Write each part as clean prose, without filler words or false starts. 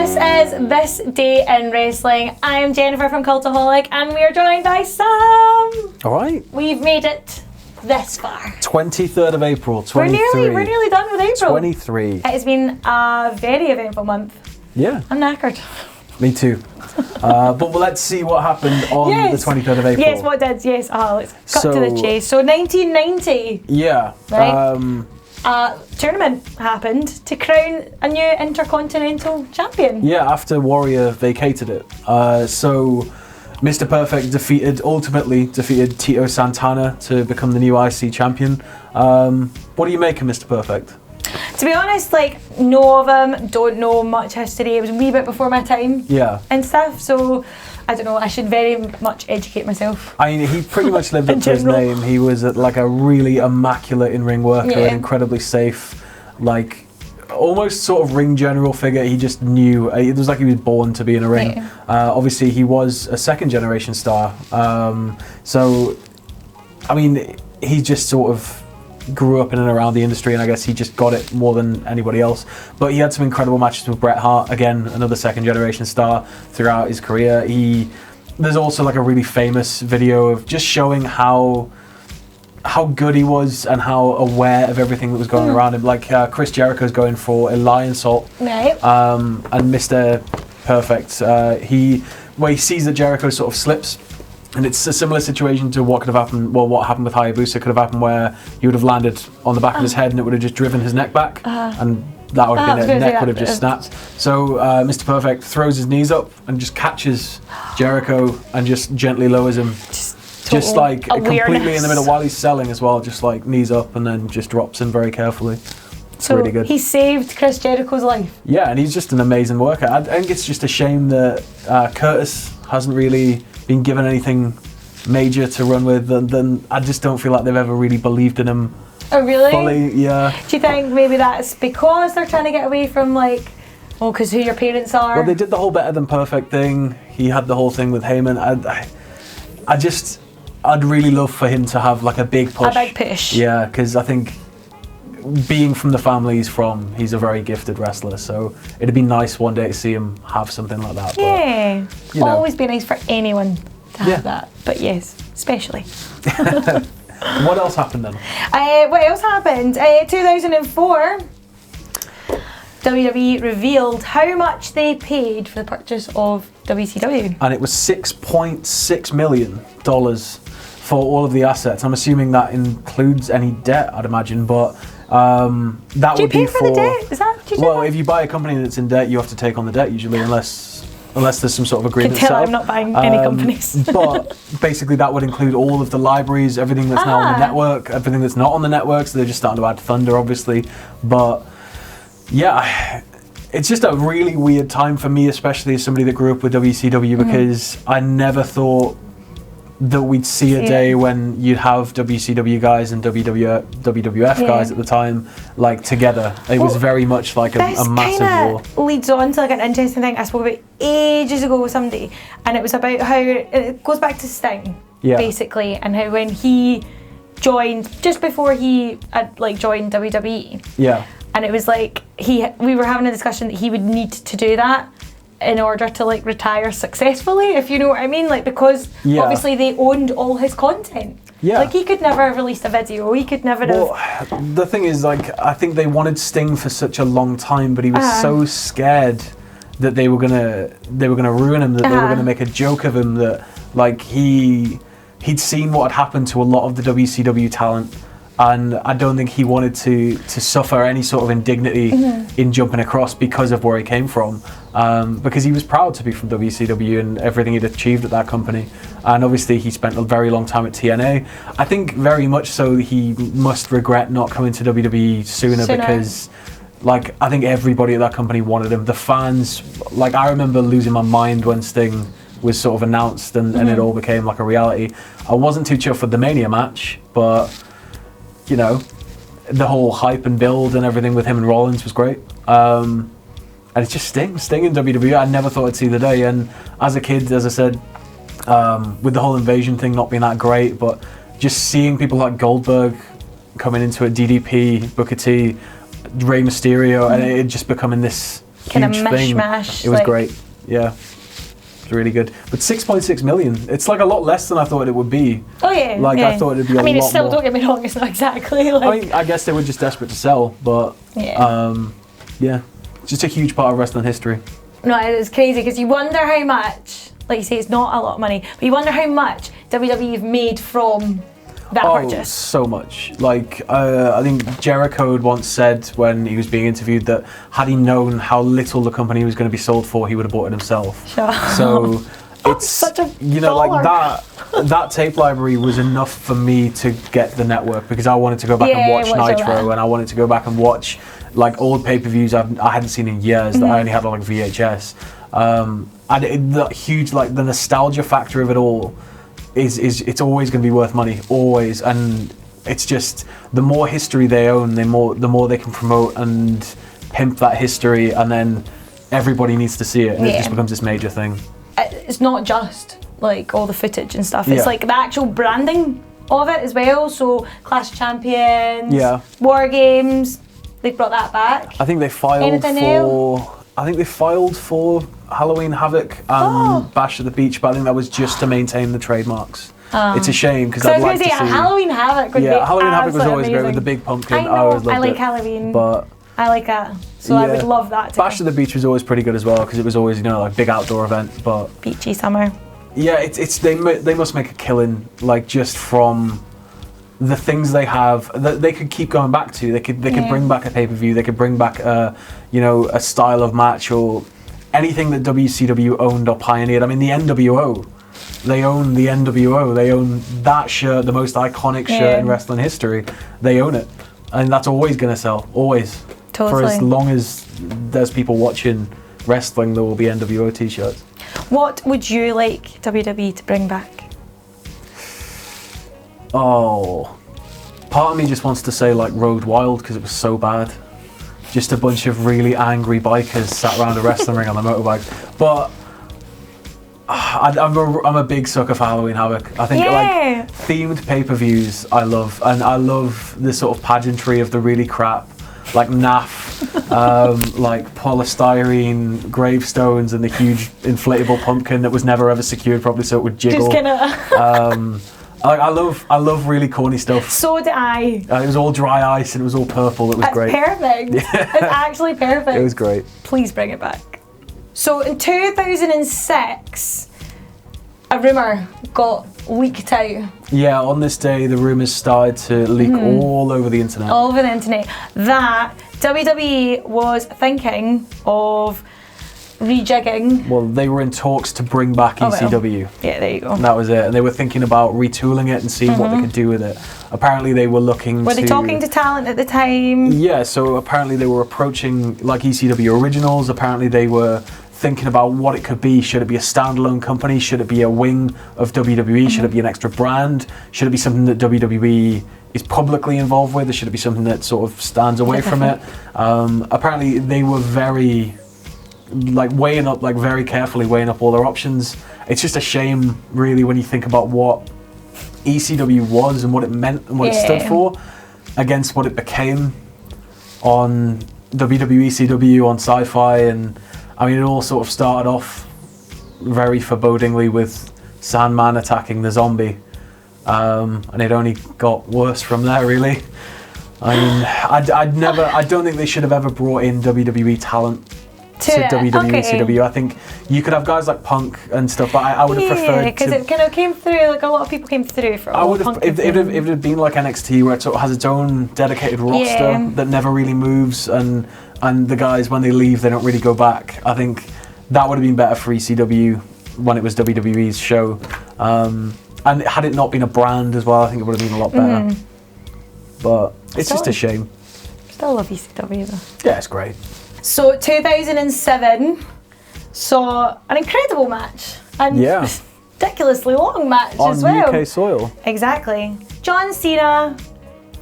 This is This Day in Wrestling. I am Jennifer from Cultaholic, and we are joined by Sam. All right. We've made it this far. 23rd of April, 23. We're nearly done with April. 23. It has been a very eventful month. Yeah. I'm knackered. Me too. But let's see what happened on the 23rd of April. Yes, what did? Yes. Let's cut to the chase. So 1990. Yeah. Right. A tournament happened to crown a new Intercontinental Champion. Yeah, after Warrior vacated it. So Mr. Perfect ultimately defeated Tito Santana to become the new IC champion. What do you make of Mr. Perfect? To be honest, know of him, don't know much history. It was a wee bit before my time. Yeah. And stuff, so I don't know, I should very much educate myself. I mean, he pretty much lived up to his name. He was a really immaculate in-ring worker, an incredibly safe, almost sort of ring general figure. He just knew, it was like he was born to be in a ring. Yeah. Obviously, he was a second generation star. So, I mean, he just sort of grew up in and around the industry, and I guess he just got it more than anybody else. But he had some incredible matches with Bret Hart, again, another second generation star throughout his career. There's also a really famous video of just showing how good he was and how aware of everything that was going around him. Chris Jericho's going for a lion salt. Right. And Mr. Perfect, he sees that Jericho sort of slips. And it's a similar situation to what could have happened. Well, what happened with Hayabusa could have happened, where he would have landed on the back of his head, and it would have just driven his neck back, and that would have been it. Neck would have just snapped. So Mr. Perfect throws his knees up and just catches Jericho and just gently lowers him, just completely in the middle while he's selling as well. Just knees up, and then just drops him very carefully. It's really good. He saved Chris Jericho's life. Yeah, and he's just an amazing worker. I think it's just a shame that Curtis hasn't really been given anything major to run with, and then I just don't feel like they've ever really believed in him. Oh, really? Fully, yeah. Do you think maybe that's because they're trying to get away from because who your parents are? Well, they did the whole Better Than Perfect thing. He had the whole thing with Heyman. I'd really love for him to have a big push. A big push. Yeah, because I think being from the family he's a very gifted wrestler, so it'd be nice one day to see him have something like that. Yeah, but, always be nice for anyone to have that, but yes, especially. What else happened then? What else happened? 2004, WWE revealed how much they paid for the purchase of WCW. And it was $6.6 million for all of the assets. I'm assuming that includes any debt, I'd imagine, but that do would be you pay for the debt? Is that? Well, if you buy a company that's in debt, you have to take on the debt usually, unless there's some sort of agreement. You can tell I'm not buying any companies. But basically, that would include all of the libraries, everything that's now on the network, everything that's not on the network. So they're just starting to add Thunder, obviously. But yeah, it's just a really weird time for me, especially as somebody that grew up with WCW, because I never thought that we'd see a day when you'd have WCW guys and WWF guys at the time together. It was very much a massive war. This leads on to an interesting thing I spoke about ages ago with somebody, and it was about how it goes back to Sting, basically, and how when he joined, just before he had joined WWE, and it was we were having a discussion that he would need to do that in order to retire successfully, if you know what I mean, because obviously they owned all his content. Yeah. He could never have released a video. He could never have. The thing is, I think they wanted Sting for such a long time, but he was so scared that they were gonna ruin him, that they were gonna make a joke of him, that he'd seen what had happened to a lot of the WCW talent. And I don't think he wanted to suffer any sort of indignity in jumping across because of where he came from. Because he was proud to be from WCW and everything he'd achieved at that company. And obviously he spent a very long time at TNA. I think very much so he must regret not coming to WWE sooner. Because I think everybody at that company wanted him. The fans, I remember losing my mind when Sting was sort of announced and it all became a reality. I wasn't too chuffed with the Mania match, but the whole hype and build and everything with him and Rollins was great. And it's just Sting in WWE. I never thought I'd see the day. And as a kid, as I said, with the whole invasion thing not being that great, but just seeing people like Goldberg coming into it, DDP, Booker T, Rey Mysterio, and it just becoming this kind of huge thing. mishmash. It was great. Yeah. It's really good. But 6.6 million, it's like a lot less than I thought it would be. Oh yeah. Like yeah. I thought it'd be a lot more. I mean, it's still, don't get me wrong, it's not exactly like... I mean, I guess they were just desperate to sell, but yeah, just a huge part of wrestling history. No, it's crazy because you wonder how much, like you say, it's not a lot of money, but you wonder how much WWE have made from that purchase. So much. Like, I think Jericho had once said when he was being interviewed that had he known how little the company was going to be sold for, he would have bought it himself. Sure. So it's, such a you know, baller. like that tape library was enough for me to get the network because I wanted to go back and watch Nitro, and I wanted to go back and watch like old pay-per-views I hadn't seen in years that I only had on like VHS. And the huge, like the nostalgia factor of it all is it's always going to be worth money, always. And it's just the more history they own, the more they can promote and pimp that history, and then everybody needs to see it, and it just becomes this major thing. It's not just like all the footage and stuff, it's like the actual branding of it as well. So Clash of Champions, War Games, they brought that back. I think they filed for Halloween Havoc and Bash at the Beach, but I think that was just to maintain the trademarks. It's a shame because I'd like to see Halloween Havoc would be Halloween Havoc was always amazing. great with the big pumpkin. I know, always loved I like it. Halloween, but I like that, so I would love that. Bash at the Beach was always pretty good as well because it was always, you know, like big outdoor event. But beachy summer. Yeah, they must make a killing, like just from the things they have that they could keep going back to. They could bring back a pay-per-view. They could bring back a style of match or anything that WCW owned or pioneered. I mean, the NWO. They own the NWO. They own that shirt, the most iconic shirt in wrestling history. They own it, and that's always going to sell. Always. Totally. For as long as there's people watching wrestling, there will be NWO t-shirts. What would you like WWE to bring back? Oh, part of me just wants to say like Road Wild because it was so bad. Just a bunch of really angry bikers sat around a wrestling ring on a motorbike. But I'm a big sucker for Halloween Havoc. I think like themed pay-per-views I love, and I love the sort of pageantry of the really crap, like naff, like polystyrene gravestones and the huge inflatable pumpkin that was never ever secured properly so it would jiggle. Just I love really corny stuff. So do I. It was all dry ice and it was all purple. It was great. Perfect. It's actually perfect. It was great. Please bring it back. So in 2006, a rumour got leaked out. Yeah, on this day, the rumours started to leak all over the internet. All over the internet. That WWE was thinking of rejigging. Well, they were in talks to bring back ECW. Well. Yeah, there you go. And that was it. And they were thinking about retooling it and seeing what they could do with it. Apparently they were looking Were they talking to talent at the time? Yeah, so apparently they were approaching like ECW Originals. Apparently they were thinking about what it could be. Should it be a standalone company? Should it be a wing of WWE? Should it be an extra brand? Should it be something that WWE is publicly involved with? Or should it be something that sort of stands away from it? Apparently they were very very carefully weighing up all their options. It's just a shame, really, when you think about what ECW was and what it meant and what it stood for against what it became on WWECW, on Sci-Fi, and I mean, it all sort of started off very forebodingly with Sandman attacking the zombie, and it only got worse from there, really. I mean, I don't think they should have ever brought in WWE talent to WWE, CW. I think you could have guys like Punk and stuff, but I would have preferred because it kind of came through, like a lot of people came through for if it had been like NXT, where it sort of has its own dedicated roster that never really moves, and the guys, when they leave, they don't really go back. I think that would have been better for ECW when it was WWE's show. And had it not been a brand as well, I think it would have been a lot better. But it's just a shame. Still love ECW though. Yeah, it's great. So 2007 saw an incredible match and ridiculously long match as well. On UK soil. Exactly. John Cena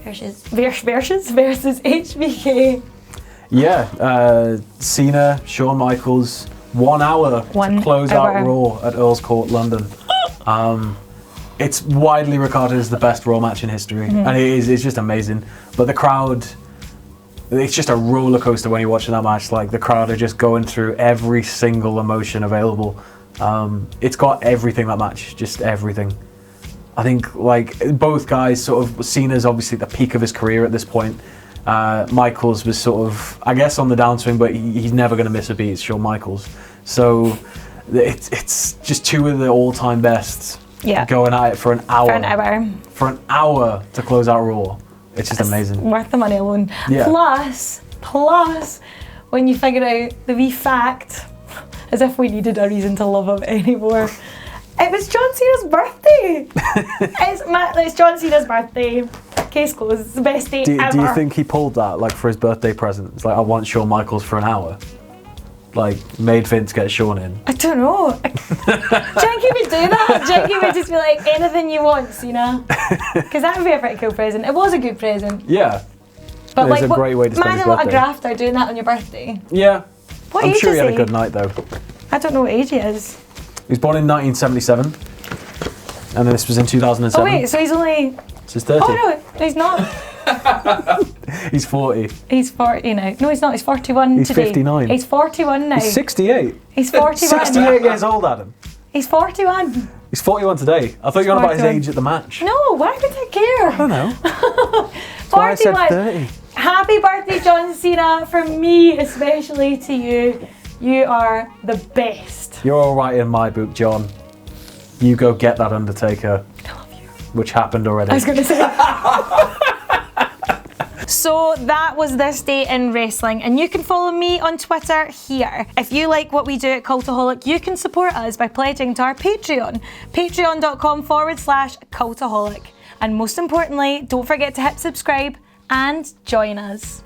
versus HBK. Yeah, Cena, Shawn Michaels, 1 hour to close out Raw at Earl's Court, London. It's widely regarded as the best Raw match in history, and it's just amazing. But the crowd it's just a roller coaster when you're watching that match. Like, the crowd are just going through every single emotion available. It's got everything, that match, just everything. I think, like, both guys sort of, Cena's obviously at the peak of his career at this point. Michaels was sort of, I guess, on the downswing, but he's never going to miss a beat. It's Shawn Michaels. So it's just two of the all-time bests going at it for an hour. For an hour to close out Raw. It's just amazing. Worth the money alone. Yeah. Plus, when you figure out the wee fact, as if we needed a reason to love him anymore, it was John Cena's birthday. It's John Cena's birthday. Case closed. It's the best day ever. Do you think he pulled that, like, for his birthday present? It's like, I want Shawn Michaels for an hour. Like, made Vince get Shawn in. I don't know. Janky would do that. Janky would just be like, anything you want, Cena. Because that would be a pretty cool present. It was a good present. Yeah. But it's a great way to spend his birthday. Imagine a grafter doing that on your birthday. Yeah. What I'm age sure is he had a good night, though. I don't know what age he is. He was born in 1977. And this was in 2007. Oh wait, so he's only... So he's 30. Oh no, he's not. He's 40. He's 40 now. No, he's not. He's 41 he's today. He's 59. He's 41 now. He's 68. He's 41. 68 years old, Adam. He's 41. He's 41 today. I thought you were on about his age at the match. No, why would I care? I don't know. 41. Why I said 30. Happy birthday, John Cena, from me especially to you. You are the best. You're all right in my book, John. You go get that Undertaker. I love you. Which happened already. I was going to say. So that was this day in wrestling, and you can follow me on Twitter here. If you like what we do at Cultaholic, you can support us by pledging to our Patreon, patreon.com/Cultaholic. And most importantly, don't forget to hit subscribe and join us.